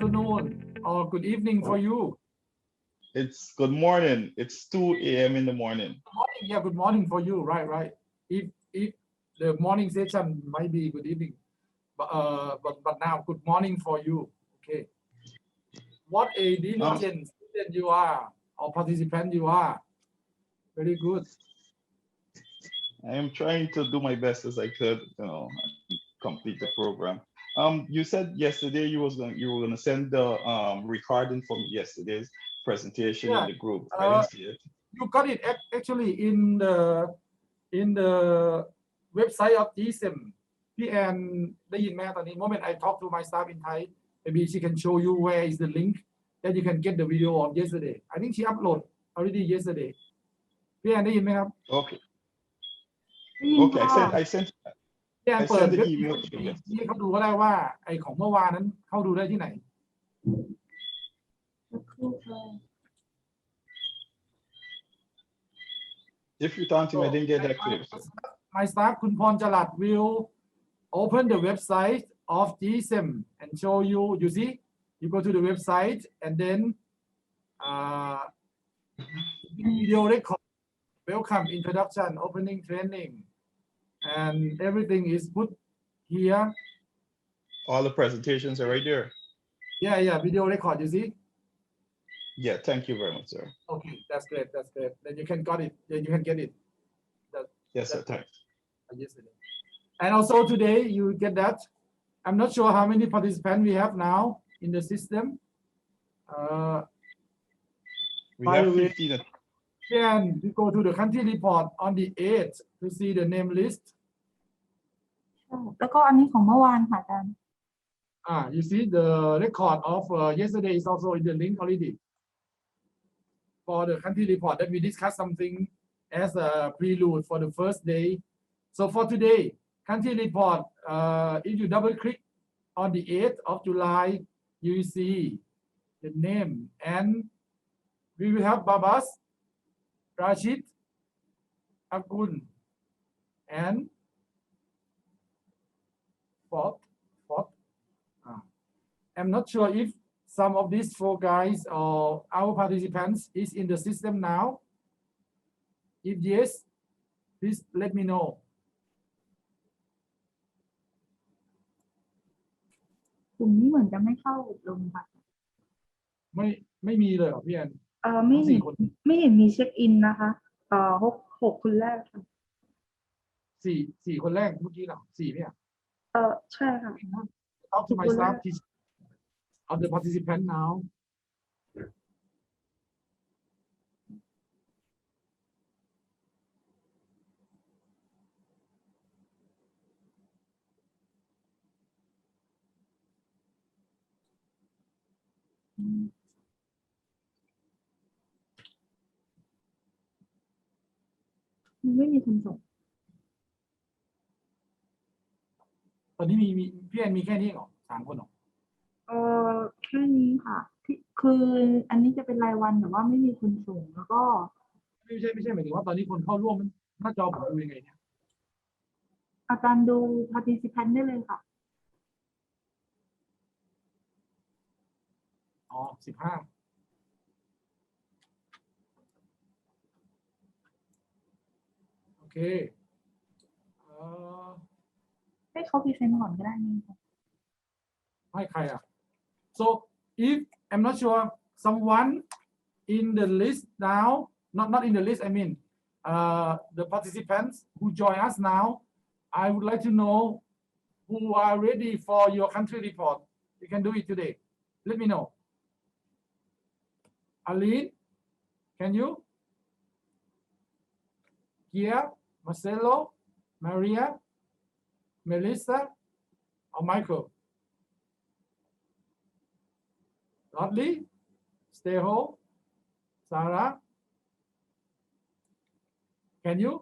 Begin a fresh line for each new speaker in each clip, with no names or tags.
afternoon or good evening for you.
It's good morning. It's 2 a.m. in the morning.
Morning, yeah, good morning for you. Right. If the morning session might be good evening, but now good morning for you. Okay. What a diligent student you are or participant you are. Very good.
I am trying to do my best as I could, complete the program. You said yesterday you were gonna send the recording from yesterday's presentation in
Yeah.
the group. I didn't see it.
You got it actually in the website of GSM. พี่แอนได้ยินไหมตอนนี้ moment I talk to my staff in Thai, maybe she can show you where is the link that you can get the video of yesterday. I think she upload already yesterday. พี่แอนได้ยินไหมครับ
Okay. Okay. I sent
พี่แอนเปิด
the
เว็บ
email to you.
นี่เขาดูก็ได้ว่าไอของเมื่อวานนั้นเข้าดูได้ที่ไหน
If you talk to me, I didn't get that clear.
My staff คุณพรจรัส will open the website of GSM and show you. You see, you go to the website and then video record, welcome, introduction, opening, training, and everything is put here.
All the presentations are right there.
Yeah, video record. You see.
Yeah, thank you very much, sir.
Okay, that's great. Then you can got it. Then you can get it.
Yes, sir. Thanks.
Yesterday. And also today you get that. I'm not sure how many participants we have now in the system.
We
By
have
the way,
15.
Then we go to the country report on the 8th to see the name list.
แล้วก็อันนี้ของเมื่อวานค่ะอาจารย์
You see the record of yesterday is also in the link already. For the country report that we discussed something as a prelude for the first day. So for today, country report, if you double click on the 8th of July, you will see the name and we will have Babas, Rashid, Akun, and Fort. I'm not sure if some of these four guys or our participants is in the system now. If yes, please let me know.
กลุ่มนี้เหมือนจะไม่เข้าลงค่ะ
ไม่มีเลยเหรอพี่แอน
ไม่เห็นมีเช็คอินนะคะหกคนแรกค่ะ
สี่คนแรกเมื่อกี้เหรอ4เนี่ย
ใช่ค่ะ
Talk to my staff of the participant now. Mm.
ไม่มีคนส่ง
ตอนนี้มีพี่แอนมีแค่นี้เหรอ3 คนเหรอ
แค่นี้ค่ะคืออันนี้จะเป็นรายวันแต่ว่าไม่มีคนส่งแล้วก็
ไม่ใช่หมายถึงว่าตอนนี้คนเข้าร่วมหน้าจอผมดูยังไงเนี่ย
อาจารย์ดู participant ได้เลยค่ะ
อ๋อ15โอเค
ให้เขาพรีเซนต์ก่อนก็ได้นี่ค่ะ
ให้ใครอ่ะ so if I'm not sure someone in the list now not in the list I mean the participants who join us now I would like to know who are ready for your country report. You can do it today. Let me know. Aline, can you? Gia, Marcelo, Maria, Melissa, or Michael? Rodley, stay home. Sarah, can you?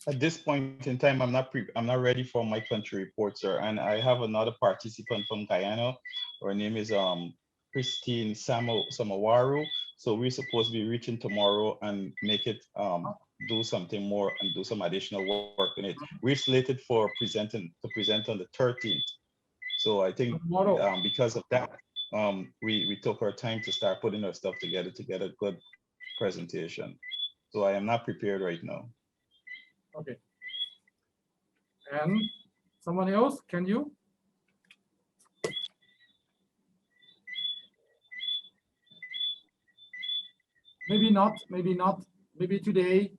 At this point in time, I'm not ready for my country report, sir. And I have another participant from Guyana. Her name is Christine Samawaru. So we're supposed to be reaching tomorrow and make it do something more and do some additional work in it. We're slated for to present on the 13th. So I think
Tomorrow.
because of that, we took our time to start putting our stuff together to get a good presentation. So I am not prepared right now.
Okay. And someone else, can you? Maybe not, maybe today.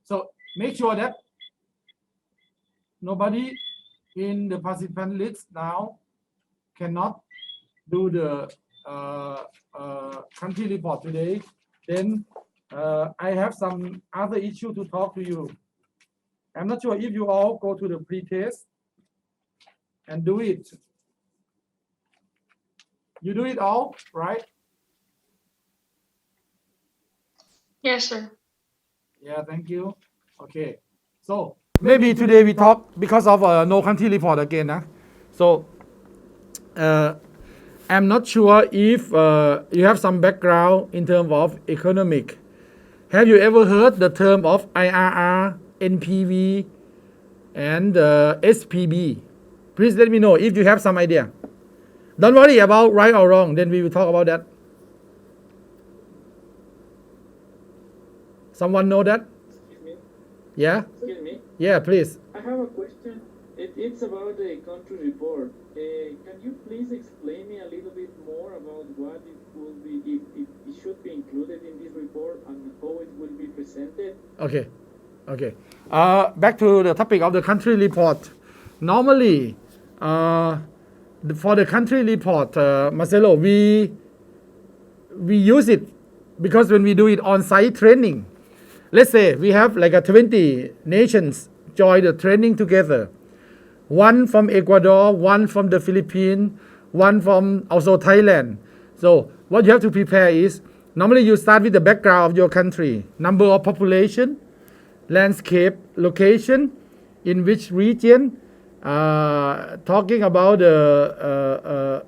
So make sure that nobody in the participant list now cannot do the country report today. Then I have some other issue to talk to you. I'm not sure if you all go to the pre-test and do it. You do it all, right?
Yes, sir.
Yeah, thank you. Okay. So maybe today we talk because of no country report again. So I'm not sure if you have some background in terms of economic. Have you ever heard the term of IRR, NPV, and SPB? Please let me know if you have some idea. Don't worry about right or wrong, then we will talk about that. Someone know that?
Excuse me.
Yeah?
Excuse me.
Yeah, please.
I have a question. It's about the country report. Can you please explain me a little bit more about what it will be, if it should be included in this report and how it will be presented?
Okay. Back to the topic of the country report. Normally, for the country report, Marcelo, we use it because when we do it on-site training, let's say we have like a 20 nations join the training together. One from Ecuador, one from the Philippines, one from also Thailand. So what you have to prepare is, normally you start with the background of your country, number of population, landscape, location, in which region, talking about the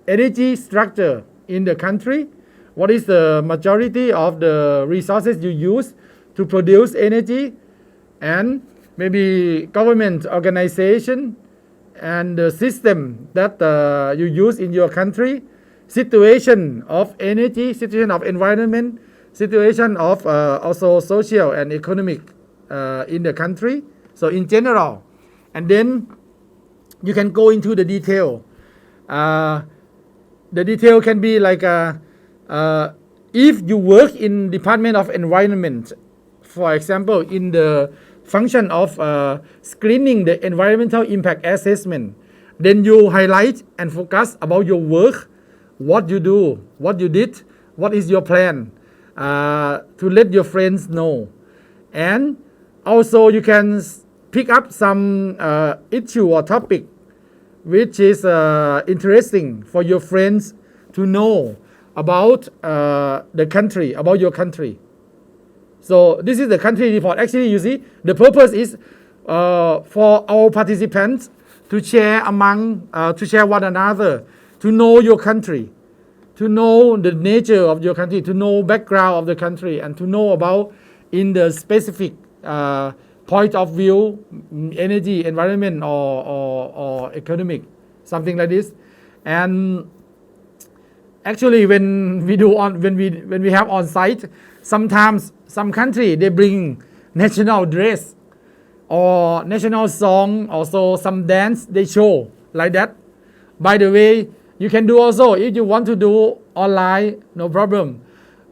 energy structure in the country, what is the majority of the resources you use to produce energy, and maybe government organization and the system that you use in your country, situation of energy, situation of environment, situation of also social and economic in the country. So in general, and then you can go into the detail. The detail can be like if you work in Department of Environment, for example, in the function of screening the environmental impact assessment, then you highlight and focus about your work, what you do, what you did, what is your plan, to let your friends know. And also you can pick up some issue or topic which is interesting for your friends to know about the country, about your country. So this is the country report. Actually, you see, the purpose is for our participants to share to share one another, to know your country, to know the nature of your country, to know background of the country, and to know about in the specific point of view, energy, environment, or economic, something like this. And actually, when we have on site, sometimes some country they bring national dress or national song, also some dance they show like that. By the way, you can do also if you want to do online, no problem.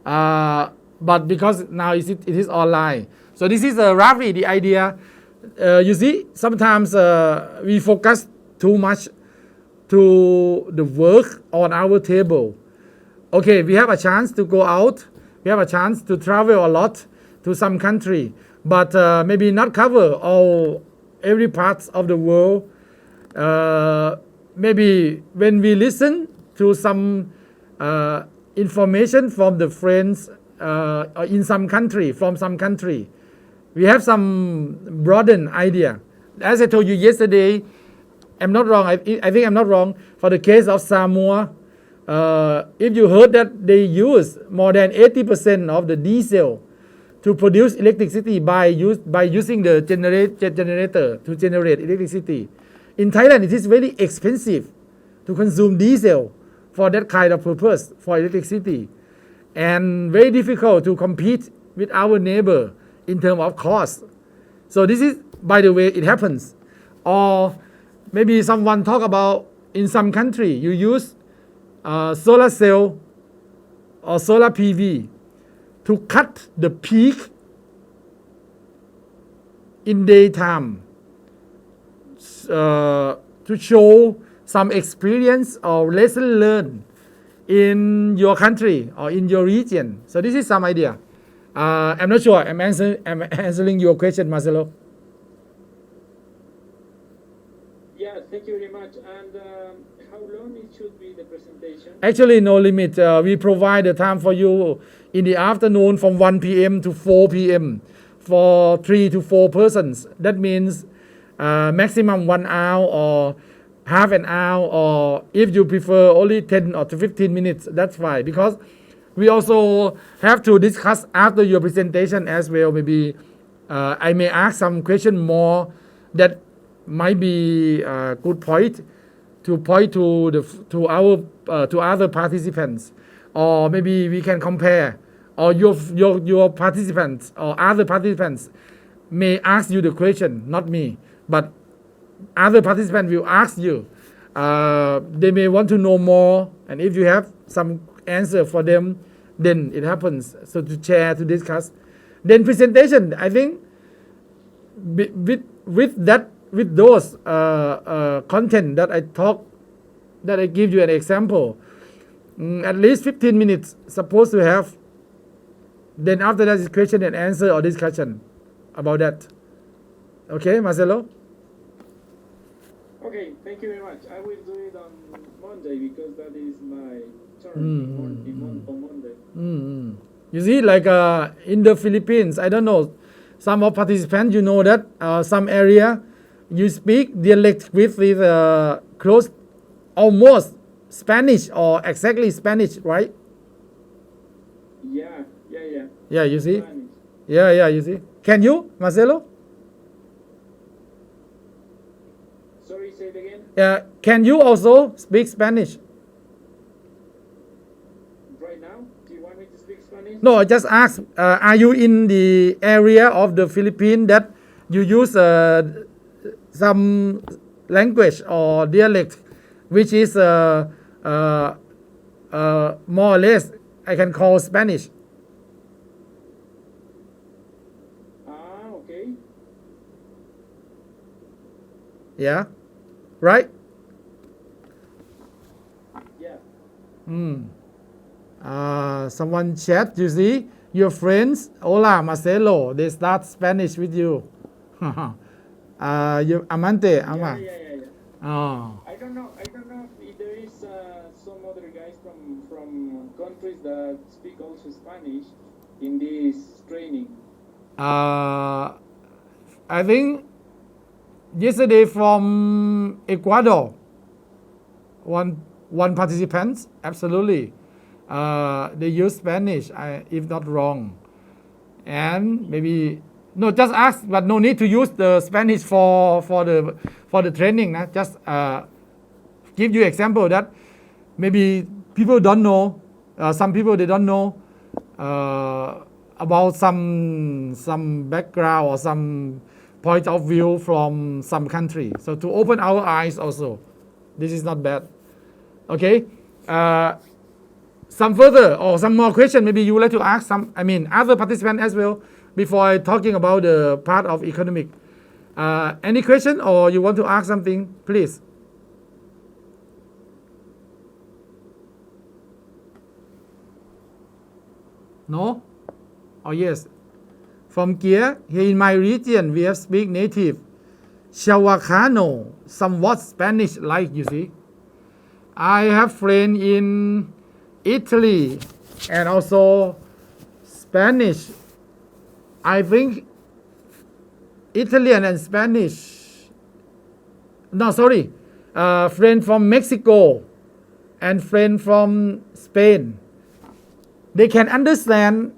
But because now it is online, so this is roughly the idea. You see, sometimes we focus too much to the work on our table. Okay, we have a chance to go out. We have a chance to travel a lot to some country, but maybe not cover every part of the world. Maybe when we listen to some information from the friends in some country, from some country, we have some broadened idea. As I told you yesterday, I'm not wrong. I think I'm not wrong. For the case of Samoa, if you heard that they use more than 80% of the diesel to produce electricity by using the generator to generate electricity. In Thailand, it is very expensive to consume diesel for that kind of purpose for electricity, and very difficult to compete with our neighbor in terms of cost. So this is, by the way, it happens. Or maybe someone talk about in some country you use solar cell or solar PV to cut the peak in daytime, to show some experience or lesson learned in your country or in your region. So this is some idea. I'm not sure I'm answering your question, Marcelo.
Yeah, thank you very much. And how long it should be the presentation?
Actually, no limit. We provide the time for you in the afternoon from 1 p.m. to 4 p.m. for 3 to 4 persons. That means maximum 1 hour or half an hour, or if you prefer only 10 or 15 minutes, that's fine. Because we also have to discuss after your presentation as well. Maybe I may ask some question more that might be a good point to other participants, or maybe we can compare, or your participants or other participants may ask you the question, not me, but other participants will ask you. They may want to know more, and if you have some answer for them, then it happens. So to share, to discuss. Then presentation, I think with those content that I talk, that I give you an example, at least 15 minutes supposed to have. Then after that is question and answer or discussion about that. Okay, Marcelo?
Okay, thank you very much. I will do it on Monday because that is my turn on Monday.
You see, like in the Philippines, I don't know, some of participants, you know that some area you speak dialect with close, almost Spanish or exactly Spanish, right?
Yeah.
Yeah, you see?
Spanish.
Yeah, you see? Can you, Marcelo?
Sorry, say it again.
Can you also speak Spanish?
Right now? Do you want me to speak Spanish?
No, I just ask, are you in the area of the Philippines that you use some language or dialect which is more or less I can call Spanish?
Okay.
Yeah, right?
Yeah.
Someone chat, you see, your friends, hola Marcelo, they start Spanish with you. You Amante, Ama.
Yeah.
Oh.
I don't know if there is some other guys from countries that speak also Spanish in this training.
I think yesterday from Ecuador, one participant, absolutely, they use Spanish, if not wrong, and maybe no, just ask, but no need to use the Spanish for the training. Nah? Just give you example that maybe people don't know. Some people they don't know about some background or some point of view from some country. So to open our eyes also, this is not bad. Okay. Some further or some more question maybe you would like to ask other participants as well before I talking about the part of economic. Any question or you want to ask something, please? No? Or yes? From here in my region, we have speak native Chavacano, somewhat Spanish like, you see. I have friend in Italy and also Spanish. I think Italian and Spanish. No, sorry. Friend from Mexico and friend from Spain, they can understand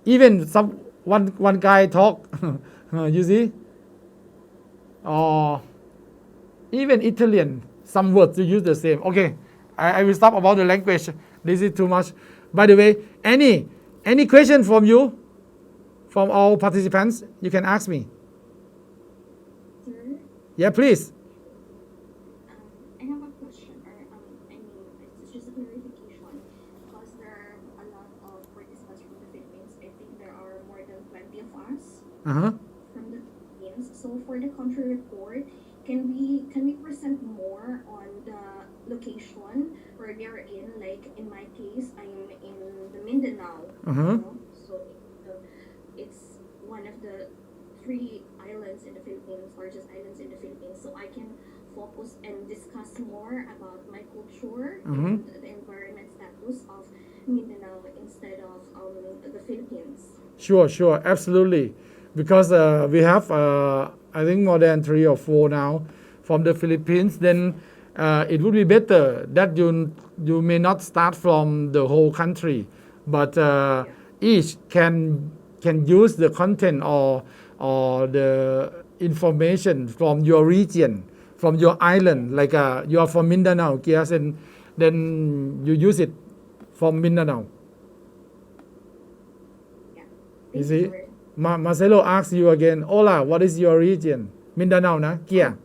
even one guy talk, you see, or even Italian, some words you use the same. Okay, I will stop about the language. This is too much. By the way, any question from you, from all participants, you can ask me.
Sir,
Yeah, please.
I have a question, or I mean, it's just a clarification, because there are a lot of participants from the Philippines. I think there are more than 20 of us
Uh-huh.
from the Philippines. So for the country report, can we present more on the location where they are in? Like in my case, I'm in the Mindanao.
Uh-huh.
So it's one of the 3 islands in the Philippines, largest islands in the Philippines. So I can focus and discuss more about my culture
Mhm.
and the environment status of Mindanao instead of the Philippines.
Sure, absolutely. Because we have, I think, more than 3 or 4 now from the Philippines. Then it would be better that you may not start from the whole country, but each can use the content or the information from your region, from your island. Like you are from Mindanao, yes, and then you use it from Mindanao.
Yeah.
You
Thank
see?
you, sir.
Marcelo asks you again, Hola, what is your region? Mindanao, na? Kia.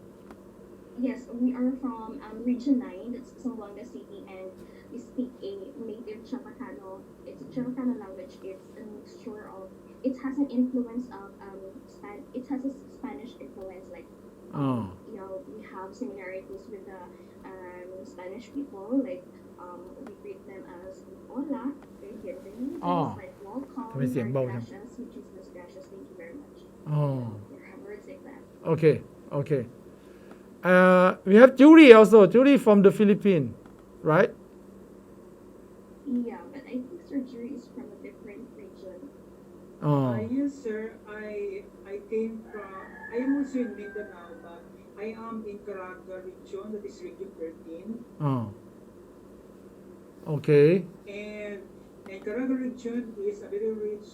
Yes, we are from Region 9, that's Zamboanga City, and we speak a native Chavacano. It's a Chavacano language. It's a mixture of, it has an influence of, it has a Spanish influence, like,
Oh.
you know, we have similarities with the Spanish people, like, we greet them as hola, bienvenidos,
Oh.
like welcome,
Let me see,
or
both.
gracias, which is just gracias, thank you very much.
Oh.
We have words like that.
Okay. We have Julie also. Julie from the Philippines, right?
Yeah, but I think surgery is from a different region.
Oh.
Yes, sir. I came from. I am also in Mindanao, but I am in Caraga region, that is region 13.
Oh. Okay.
And Caraga region is a very rich,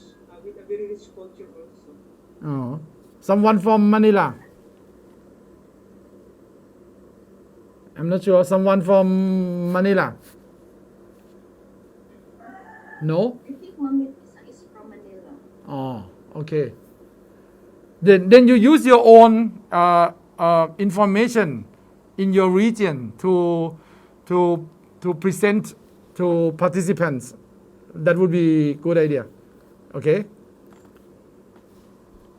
with a very rich culture also.
Oh. Someone from Manila. I'm not sure. Someone from Manila. No?
I think Mami Lisa is from Manila.
Oh, okay. Then you use your own information in your region to present to participants. That would be a good idea. Okay.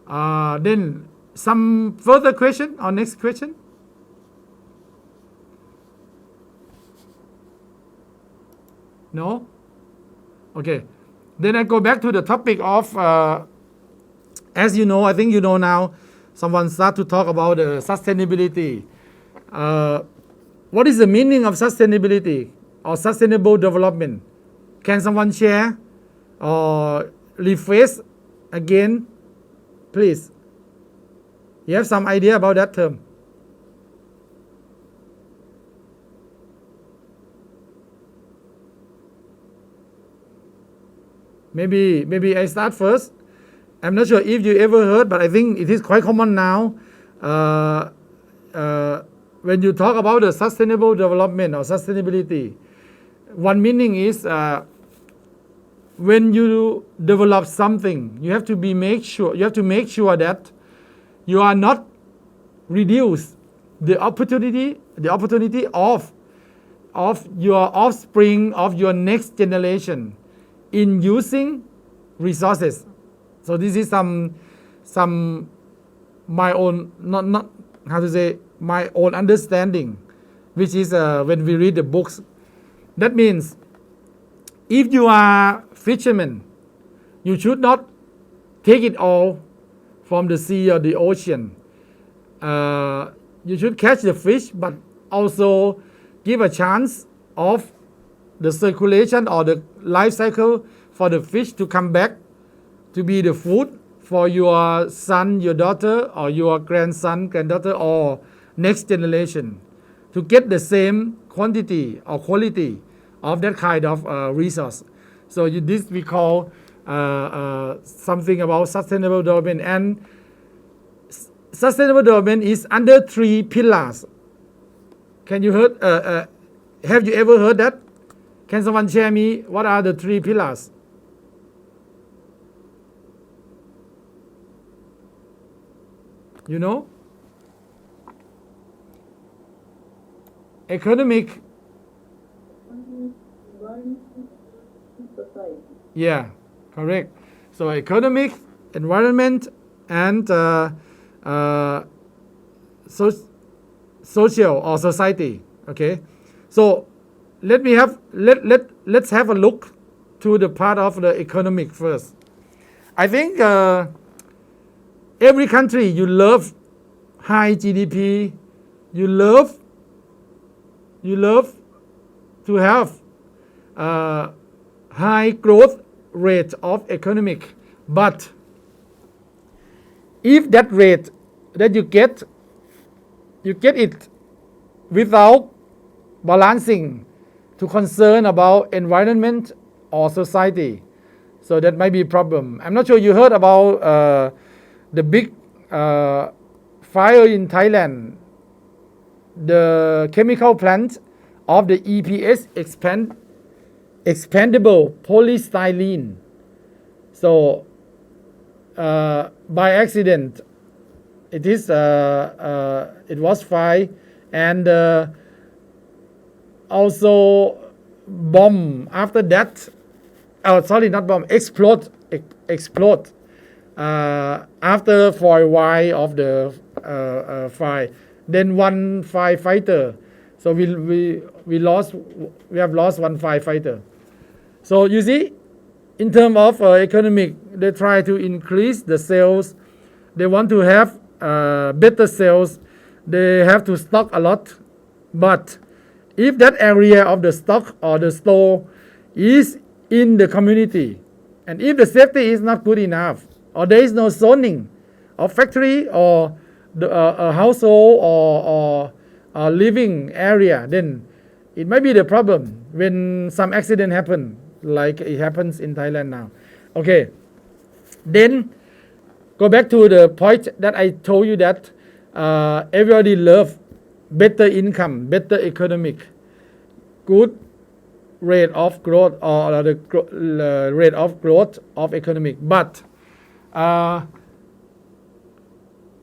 Then some further question or next question? No? Okay. Then I go back to the topic of, as you know, I think you know now, someone start to talk about sustainability. What is the meaning of sustainability or sustainable development? Can someone share or rephrase again, please? You have some idea about that term? Maybe I start first. I'm not sure if you ever heard, but I think it is quite common now. When you talk about the sustainable development or sustainability, one meaning is when you develop something, you have to make sure that you are not reduce the opportunity of your offspring, of your next generation in using resources. So this is some my own not how to say my own understanding, which is when we read the books. That means if you are fishermen, you should not take it all from the sea or the ocean. You should catch the fish, but also give a chance of the circulation or the life cycle for the fish to come back to be the food for your son, your daughter, or your grandson, granddaughter, or next generation, to get the same quantity or quality of that kind of resource. So this we call something about sustainable development, and sustainable development is under 3 pillars. Can you heard? Have you ever heard that? Can someone share me what are the 3 pillars? You know? Economic. Yeah, correct. So economic, environment, and social or society. Okay. So let's have a look to the part of the economic first. I think every country you love high GDP, you love to have high growth rate of economic, but if that rate that you get it without balancing to concern about environment or society, so that might be a problem. I'm not sure you heard about the big fire in Thailand, the chemical plant of the EPS expandable polystyrene. So by accident, it was fire, and also bomb after that. Oh, sorry, not bomb. Explode after for a while of the fire. Then one firefighter. So we have lost one firefighter. So you see, in terms of economic, they try to increase the sales. They want to have better sales. They have to stock a lot. But if that area of the stock or the store is in the community, and if the safety is not good enough, or there is no zoning of factory or a household or living area, then it might be the problem when some accident happen, like it happens in Thailand now. Okay, then go back to the point that I told you that everybody love better income, better economic, good rate of growth, or the rate of growth of economic. But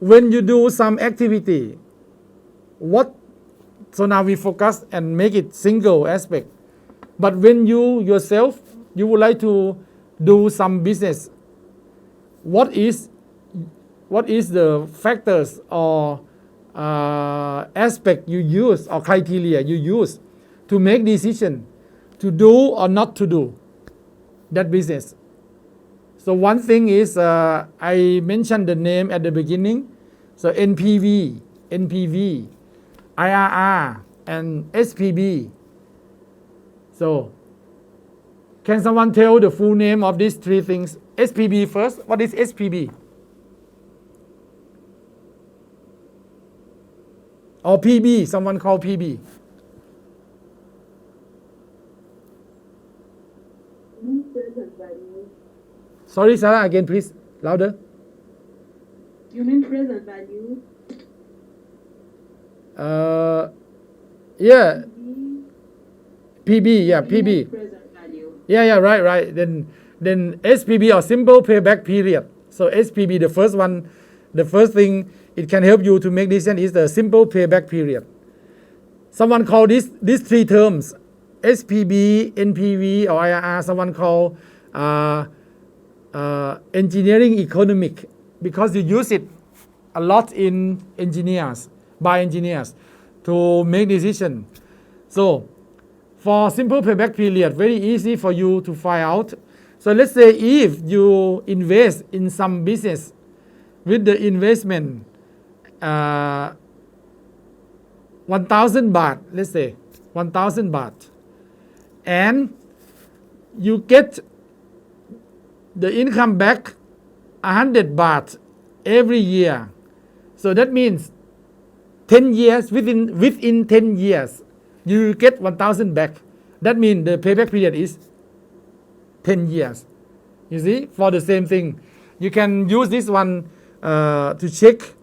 when you do some activity, so now we focus and make it single aspect. But when you yourself, you would like to do some business, what is the factors or aspect you use or criteria you use to make decision to do or not to do that business? So one thing is I mentioned the name at the beginning. So NPV, IRR, and SPB. So can someone tell the full name of these 3 things? SPB first. What is SPB? Or PB, someone call PB. Sorry, Sarah, again, please, louder.
You mean present value?
Yeah. PB, yeah, PB.
Present value.
Yeah, right. Then SPB, or simple payback period. So SPB, the first thing it can help you to make decision is the simple payback period. Someone call these 3 terms, SPB, NPV, or IRR. Someone call engineering economic, because you use it a lot in by engineers to make decision. So for simple payback period, very easy for you to find out. So let's say if you invest in some business with the investment 1,000 baht, let's say 1,000 baht, and you get the income back 100 baht every year. So that means 10 years, within 10 years, you get 1,000 back. That means the payback period is 10 years. You see, for the same thing, you can use this one to check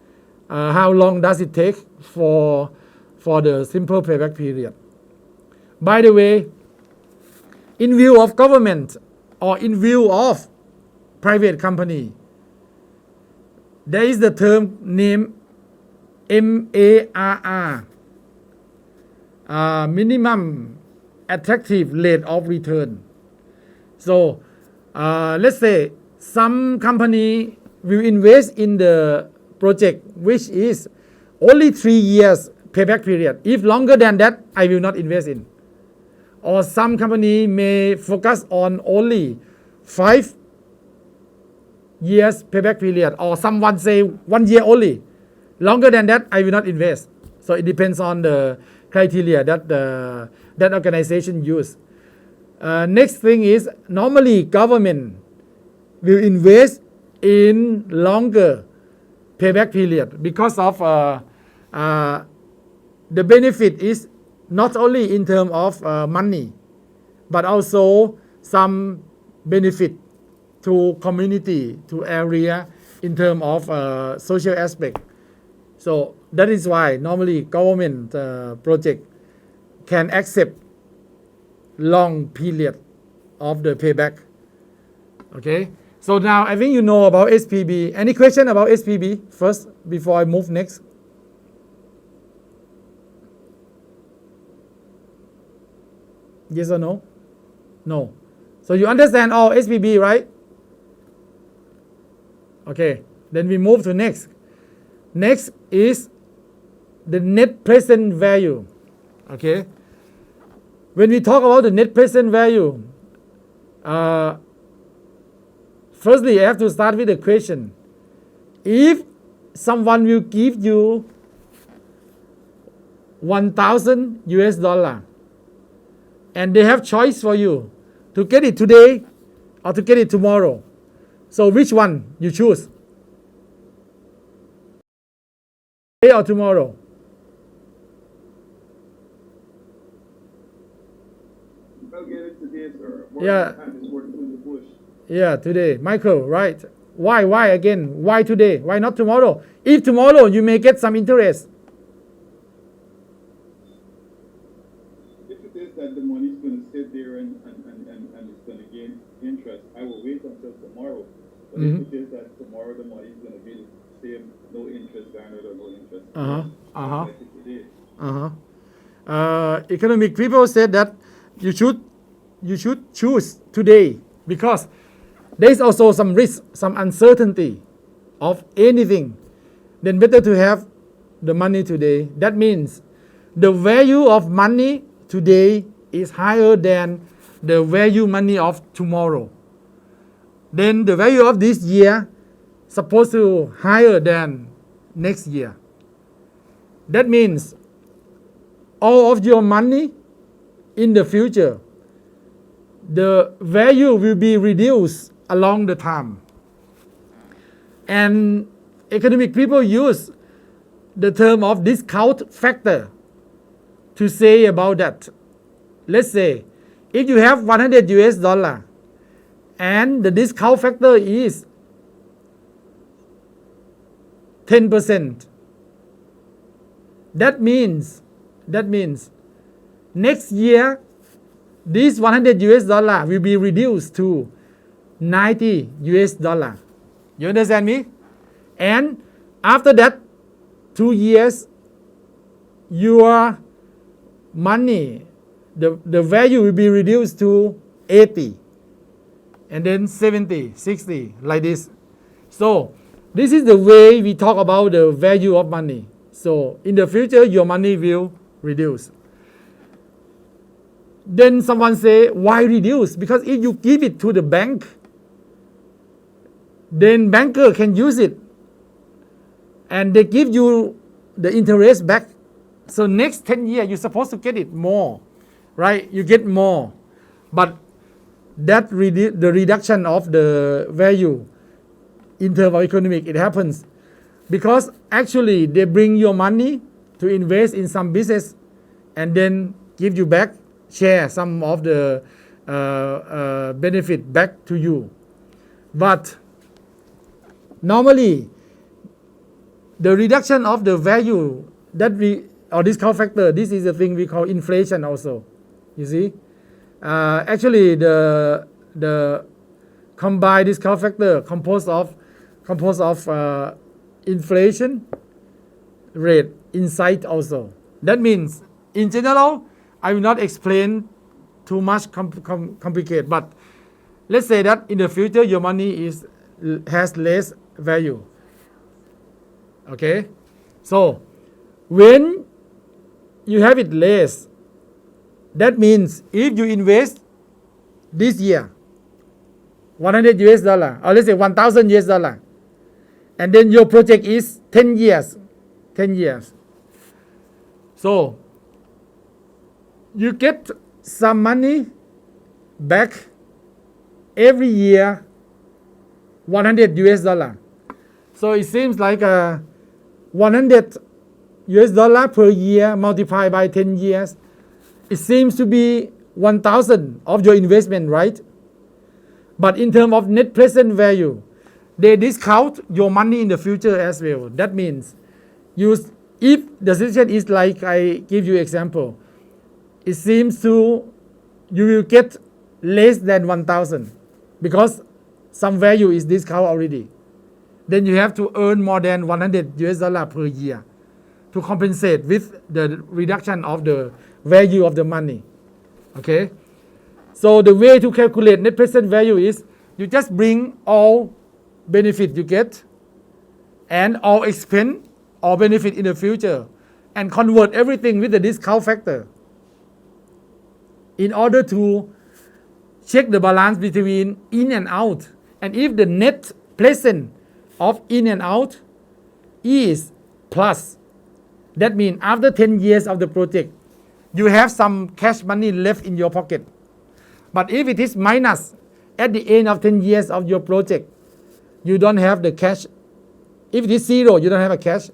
how long does it take for the simple payback period. By the way, in view of government or in view of private company, there is the term named MARR, minimum attractive rate of return. So let's say some company will invest in the project which is only 3 years payback period. If longer than that, I will not invest in. Or some company may focus on only 5 years payback period, or someone say 1 year only. Longer than that, I will not invest. So it depends on the criteria that that organization use. Next thing is, normally government will invest in longer payback period because of the benefit is not only in terms of money, but also some benefit to community, to area in terms of social aspect. So that is why normally government project can accept long period of the payback. Okay, so now I think you know about SPB. Any question about SPB first before I move next? Yes or no? No. So you understand all SPB, right? Okay, then we move to next. Next is the net present value. Okay, when we talk about the net present value, firstly I have to start with the question. If someone will give you 1,000 US dollar and they have choice for you to get it today or to get it tomorrow, so which one you choose? Today or tomorrow?
I'll get it today, sir.
Yeah.
Time is working in the bush.
Yeah, today. Michael, right? Why again? Why today? Why not tomorrow? If tomorrow you may get some interest.
If it is that the money is going to sit there and it's going to gain interest, I will wait until tomorrow. But if it is that tomorrow the money is going to be the same, no interest garnered or no interest.
Economic people said that you should choose today because there is also some risk, some uncertainty of anything. Then better to have the money today. That means the value of money today is higher than the value money of tomorrow. Then the value of this year supposed to higher than next year. That means all of your money in the future, the value will be reduced along the time. And economic people use the term of discount factor to say about that. Let's say if you have 100 US dollar and the discount factor is 10%, that means next year this 100 US dollar will be reduced to 90 US dollar. You understand me? And after that 2 years, your money, the value will be reduced to 80 and then 70, 60, like this. So this is the way we talk about the value of money. So in the future, your money will reduce. Then someone say, why reduce? Because if you give it to the bank, then banker can use it and they give you the interest back. So next 10 years, you're supposed to get it more, right? You get more. But that the reduction of the value in terms of economic, it happens because actually they bring your money to invest in some business and then give you back, share some of the benefit back to you. But normally, the reduction of the value that we, or discount factor, this is the thing we call inflation also. You see, actually the combined discount factor composed of inflation rate inside also. That means in general, I will not explain too much complicated, but let's say that in the future your money has less value. Okay, so when you have it less, that means if you invest this year $100 or let's say $1,000, and then your project is 10 years. So you get some money back every year $100. So it seems like $100 per year multiplied by 10 years. It seems to be 1,000 of your investment, right? But in terms of net present value, they discount your money in the future as well. That means if the situation is like I give you example, it seems you will get less than 1,000 because some value is discounted already. Then you have to earn more than $100 per year to compensate with the reduction of the value of the money. Okay? So the way to calculate net present value is you just bring all benefit you get and all expense or benefit in the future and convert everything with the discount factor in order to check the balance between in and out. And if the net present of in and out is plus, that means after 10 years of the project, you have some cash money left in your pocket. But if it is minus at the end of 10 years of your project, you don't have the cash. If it is zero, you don't have a cash.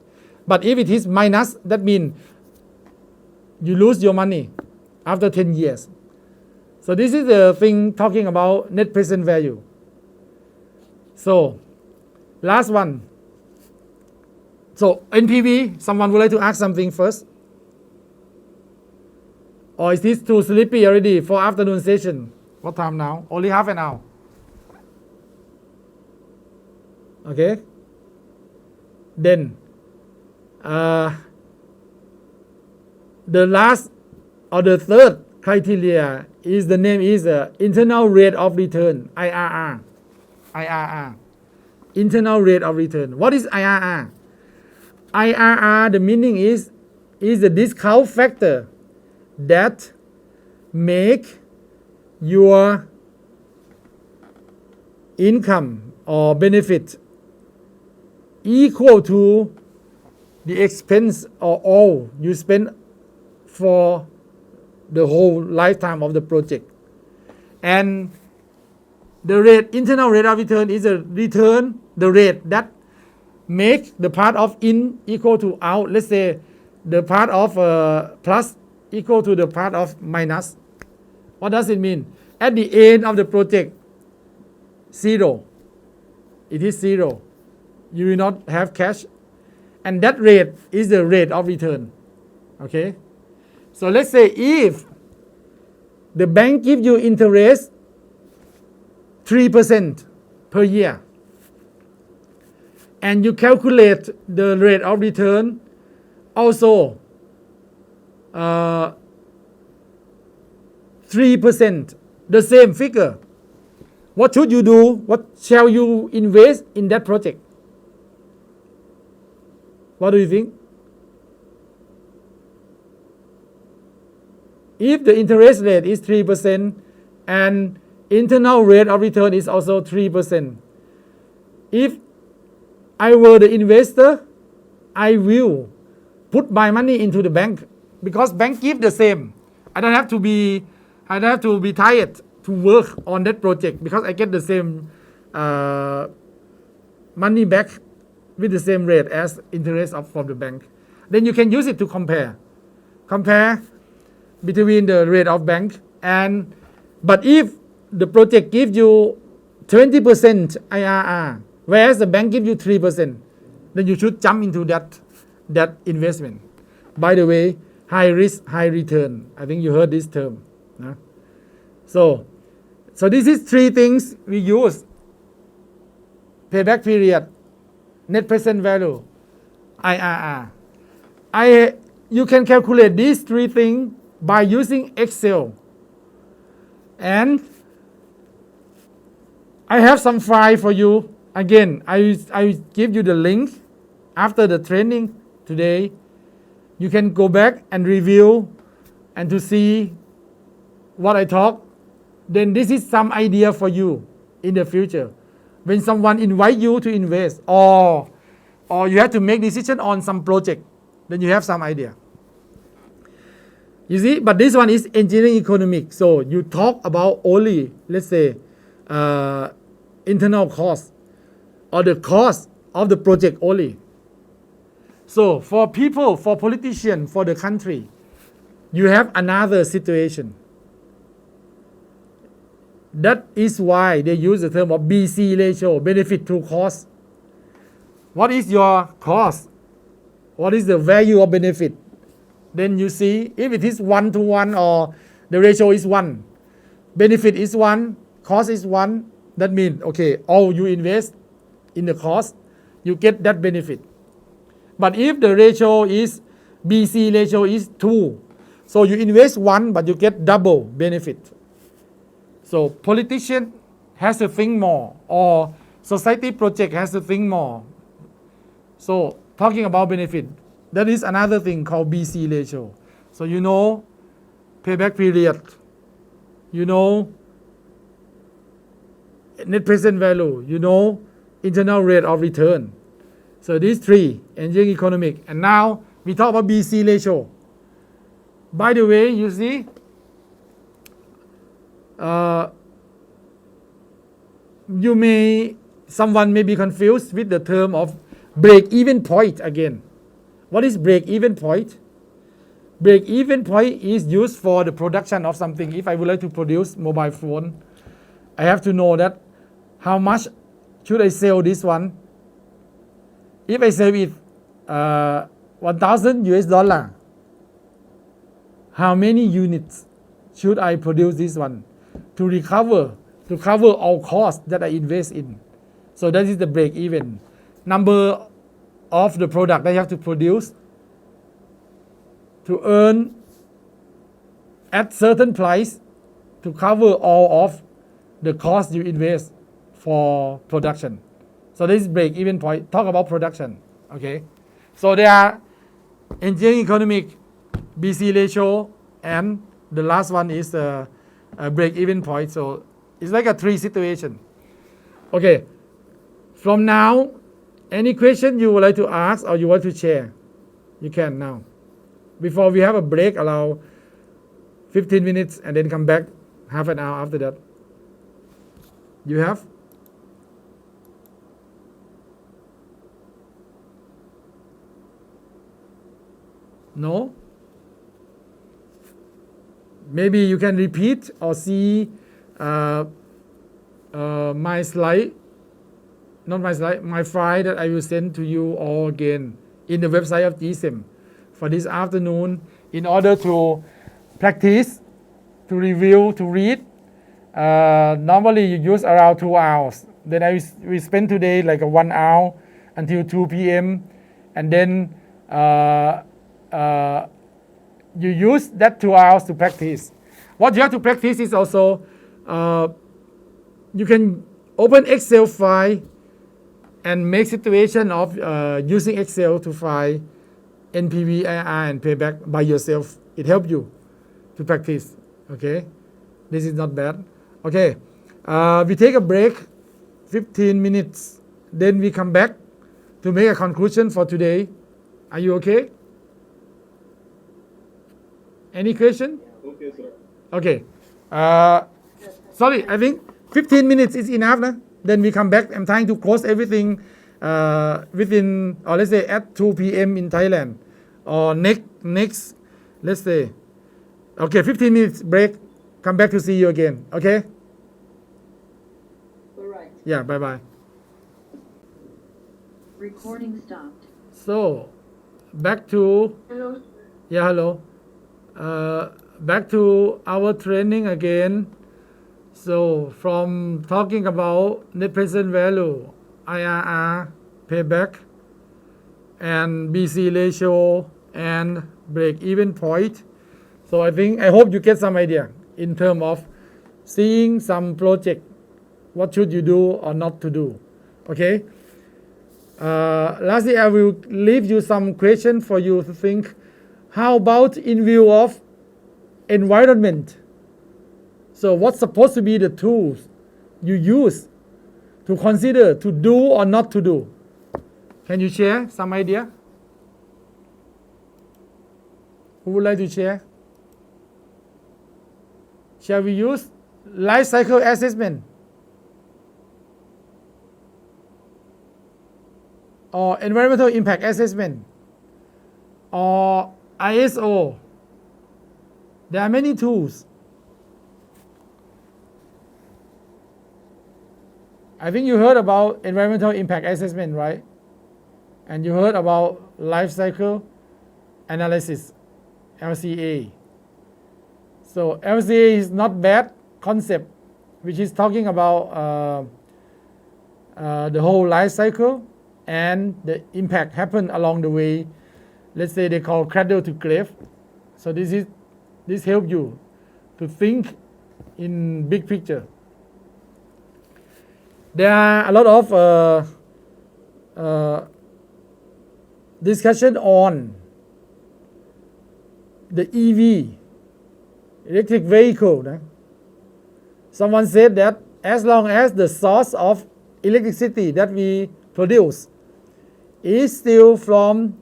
But if it is minus, that means you lose your money after 10 years. So this is the thing talking about net present value. So last one. So NPV, someone would like to ask something first? Or is this too sleepy already for afternoon session? What time now? Only half an hour. Okay. Then the last or the third criteria is the name is internal rate of return, IRR. Internal rate of return. What is IRR? IRR, the meaning is the discount factor that make your income or benefit equal to the expense or all you spend for the whole lifetime of the project. And the rate, internal rate of return is a return, the rate that make the part of in equal to out. Let's say the part of plus equal to the part of minus. What does it mean? At the end of the project, zero. It is zero. You will not have cash. And that rate is the rate of return. Okay? So let's say if the bank gives you interest 3% per year, and you calculate the rate of return also 3%, the same figure. What should you do? What shall you invest in that project? What do you think? If the interest rate is 3% and internal rate of return is also 3%, if I were the investor, I will put my money into the bank because bank give the same. I don't have to be tired to work on that project because I get the same money back with the same rate as interest from the bank. Then you can use it to compare between the rate of bank and but if the project gives you 20% IRR, whereas the bank gives you 3%, then you should jump into that investment. By the way, high risk, high return. I think you heard this term. So this is three things we use: payback period, net present value, IRR. You can calculate these three things by using Excel. And I have some file for you. Again, I will give you the link after the training today. You can go back and review and to see what I talk. Then this is some idea for you in the future. When someone invite you to invest or you have to make decision on some project, then you have some idea. You see, but this one is engineering economics. So you talk about only, let's say, internal cost or the cost of the project only. So for people, for politicians, for the country, you have another situation. That is why they use the term of BC ratio, benefit to cost. What is your cost? What is the value of benefit? Then you see if it is 1-to-1 or the ratio is 1, benefit is 1, cost is 1, that means, okay, all you invest in the cost, you get that benefit. But if the ratio is, BC ratio is 2, so you invest 1, but you get double benefit. So politician has to think more, or society project has to think more. So talking about benefit, that is another thing called BC ratio. So you know payback period, you know net present value, you know internal rate of return. So these three, engineering economic. And now we talk about BC ratio. By the way, you see, someone may be confused with the term of break-even point again. What is break-even point? Break-even point is used for the production of something. If I would like to produce mobile phone, I have to know that how much should I sell this one. If I sell it $1,000, how many units should I produce this one to cover all costs that I invest in? So that is the break-even. Number of the product that you have to produce to earn at certain price to cover all of the cost you invest for production. So this is break-even point. Talk about production. Okay. So there are engineering economic, BC ratio, and the last one is a break-even point. So it's like a three situation. Okay. From now, any question you would like to ask or you want to share, you can now. Before we have a break, allow 15 minutes and then come back half an hour after that. You have? No? Maybe you can repeat or see my slide. Not my slide, my file that I will send to you all again in the website of GSIM for this afternoon in order to practice, to review, to read. Normally you use around 2 hours. Then we spend today like a 1 hour until 2 p.m. And then you use that 2 hours to practice. What you have to practice is also, you can open Excel file and make situation of using Excel to find NPV, IRR, and payback by yourself. It helps you to practice. Okay, this is not bad. Okay, we take a break, 15 minutes. Then we come back to make a conclusion for today. Are you okay? Any question?
Okay, sir.
Okay. Sorry, I think 15 minutes is enough. Nah? Then we come back. I'm trying to close everything within, or let's say at 2 p.m. in Thailand, or next, let's say Okay, 15 minutes break. Come back to see you again. Okay?
All right.
Yeah, bye-bye.
Recording stopped.
So, back to,
Hello.
yeah, hello. Back to our training again. So, from talking about net present value, IRR, payback, and BC ratio, and break-even point. So I hope you get some idea in terms of seeing some project, what should you do or not to do. Okay. Lastly, I will leave you some question for you to think. How about in view of environment? So what's supposed to be the tools you use to consider to do or not to do? Can you share some idea? Who would like to share? Shall we use life cycle assessment or environmental impact assessment or ISO? There are many tools. I think you heard about environmental impact assessment, right? And you heard about life cycle analysis, LCA. So LCA is not bad concept, which is talking about the whole life cycle and the impact happen along the way. Let's say they call cradle to grave. So this helps you to think in big picture. There are a lot of discussion on the EV, electric vehicle. Someone said that as long as the source of electricity that we produce is still from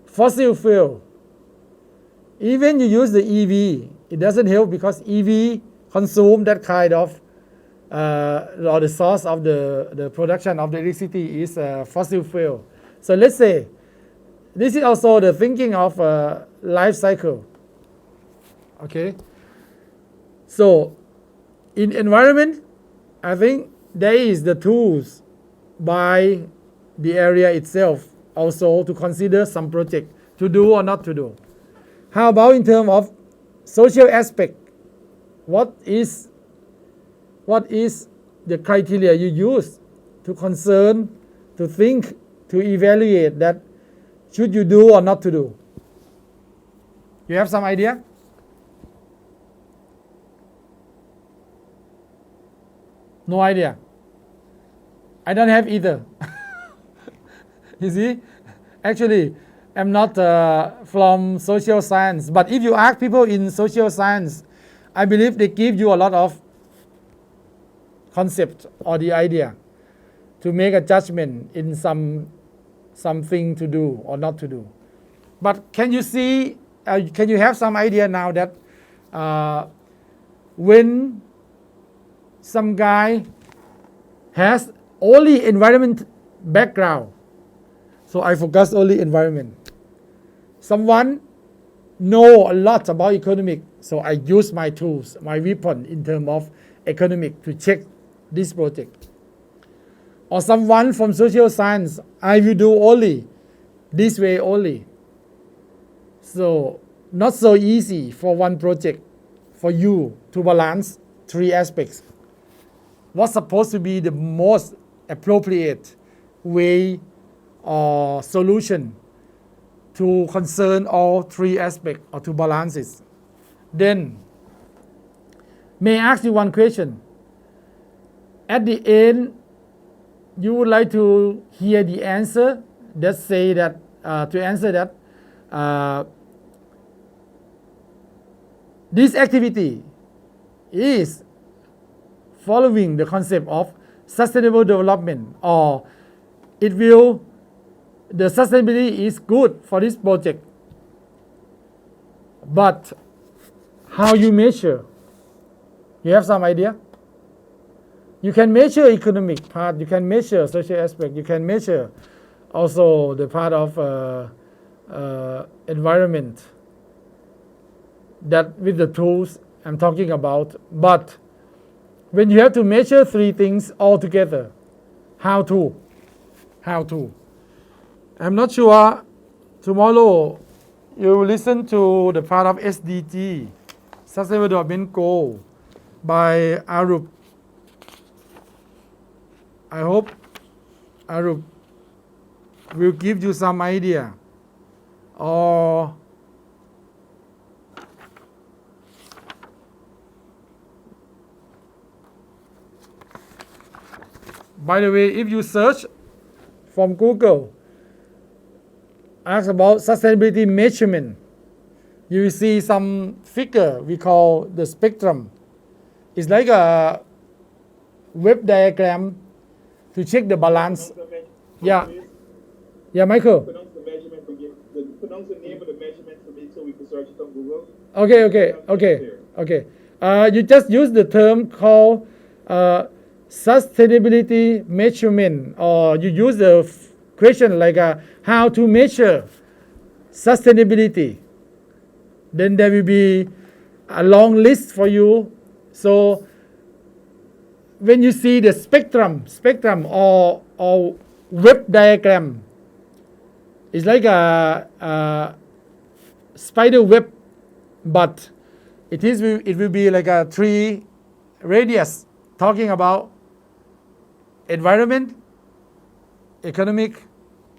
fossil fuel, even you use the EV, it doesn't help because EV consume that kind of or the source of the production of the electricity is fossil fuel. So let's say this is also the thinking of life cycle. Okay. So in environment, I think there is the tools by the area itself also to consider some project to do or not to do. How about in terms of social aspect? What is the criteria you use to concern, to think, to evaluate that should you do or not to do? You have some idea? No idea. I don't have either. You see, actually, I'm not from social science, but if you ask people in social science, I believe they give you a lot of concept or the idea to make a judgment in something to do or not to do. But can you see, can you have some idea now that when some guy has only environment background, so I focus only environment. Someone know a lot about economic, so I use my tools, my weapon in terms of economic to check this project. Or someone from social science, I will do only this way only. So not so easy for one project for you to balance three aspects. What's supposed to be the most appropriate way or solution to concern all three aspects or to balance it? Then, may I ask you one question? At the end, you would like to hear the answer that say that to answer that this activity is following the concept of sustainable development, or the sustainability is good for this project. But how you measure? You have some idea? You can measure economic part, you can measure social aspect, you can measure also the part of environment that with the tools I'm talking about. But when you have to measure three things all together, how to? I'm not sure tomorrow you listen to the part of SDG, Sustainable Development Goal by Arup. I hope Arup will give you some idea. Or by the way, if you search from Google, ask about sustainability measurement, you will see some figure we call the spectrum. It's like a web diagram to check the balance. Yeah. Yeah, Michael.
Pronounce the measurement for me. Pronounce the name of the measurement for me so we can search it on Google.
Okay. You just use the term called sustainability measurement, or you use the question like how to measure sustainability. Then there will be a long list for you. So when you see the spectrum or web diagram, it's like a spider web, but it will be like a three radius talking about environment, economic,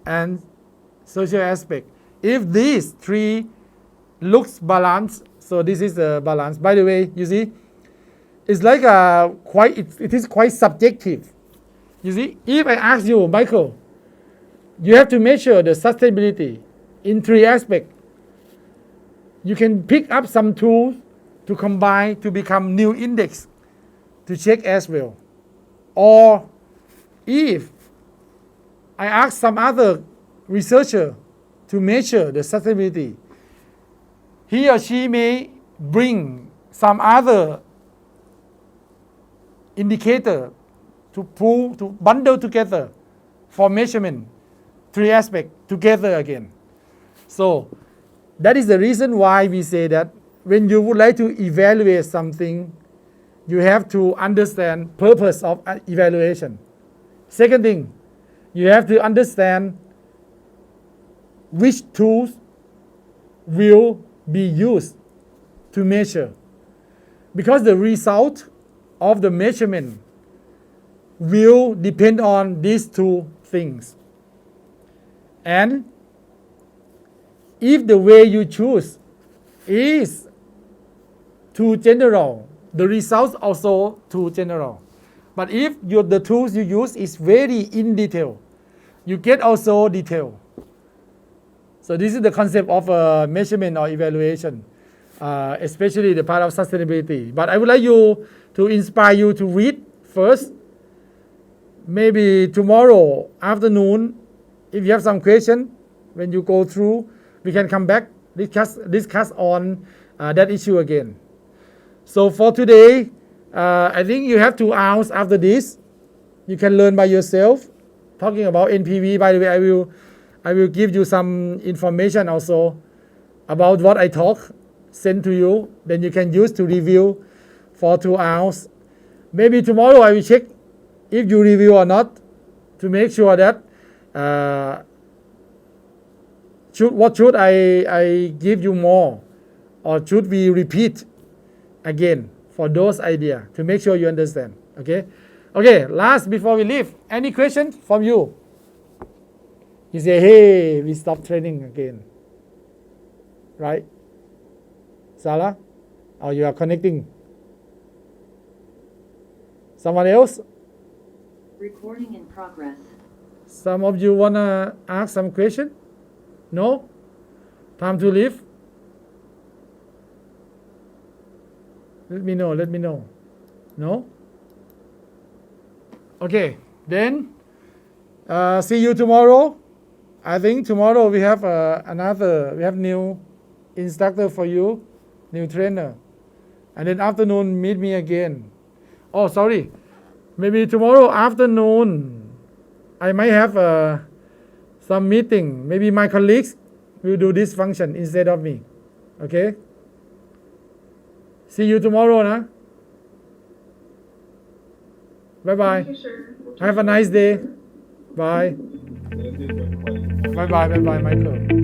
and social aspect. If these three looks balanced, so this is the balance. By the way, you see, it's like it is quite subjective. You see, if I ask you, Michael, you have to measure the sustainability in three aspects. You can pick up some tools to combine to become new index to check as well. Or if I ask some other researcher to measure the sustainability, he or she may bring some other indicator to bundle together for measurement, three aspects together again. So that is the reason why we say that when you would like to evaluate something, you have to understand purpose of evaluation. Second thing, you have to understand which tools will be used to measure, because the result of the measurement will depend on these two things. And if the way you choose is too general, the results also too general. But if the tools you use is very in detail, you get also detail. So this is the concept of measurement or evaluation, especially the part of sustainability. But I would like you to inspire you to read first. Maybe tomorrow afternoon, if you have some question, when you go through, we can come back, discuss on that issue again. So for today, I think you have 2 hours after this. You can learn by yourself. Talking about NPV, by the way, I will give you some information also about what I talk, send to you. Then you can use to review for 2 hours. Maybe tomorrow I will check if you review or not to make sure that should I give you more, or should we repeat again for those ideas to make sure you understand. Okay, last before we leave, any questions from you? You say, hey, we stopped training again, right? Sarah, or you are connecting? Someone else?
Recording in progress.
Some of you wanna ask some question? No? Time to leave? Let me know. No? Okay, then see you tomorrow. I think tomorrow we have we have new instructor for you, new trainer. And then afternoon, meet me again. Oh, sorry. Maybe tomorrow afternoon, I might have some meeting. Maybe my colleagues will do this function instead of me. Okay? See you tomorrow, na? Bye bye.
Thank you, sir.
Have a nice day. Bye. Bye bye, Michael.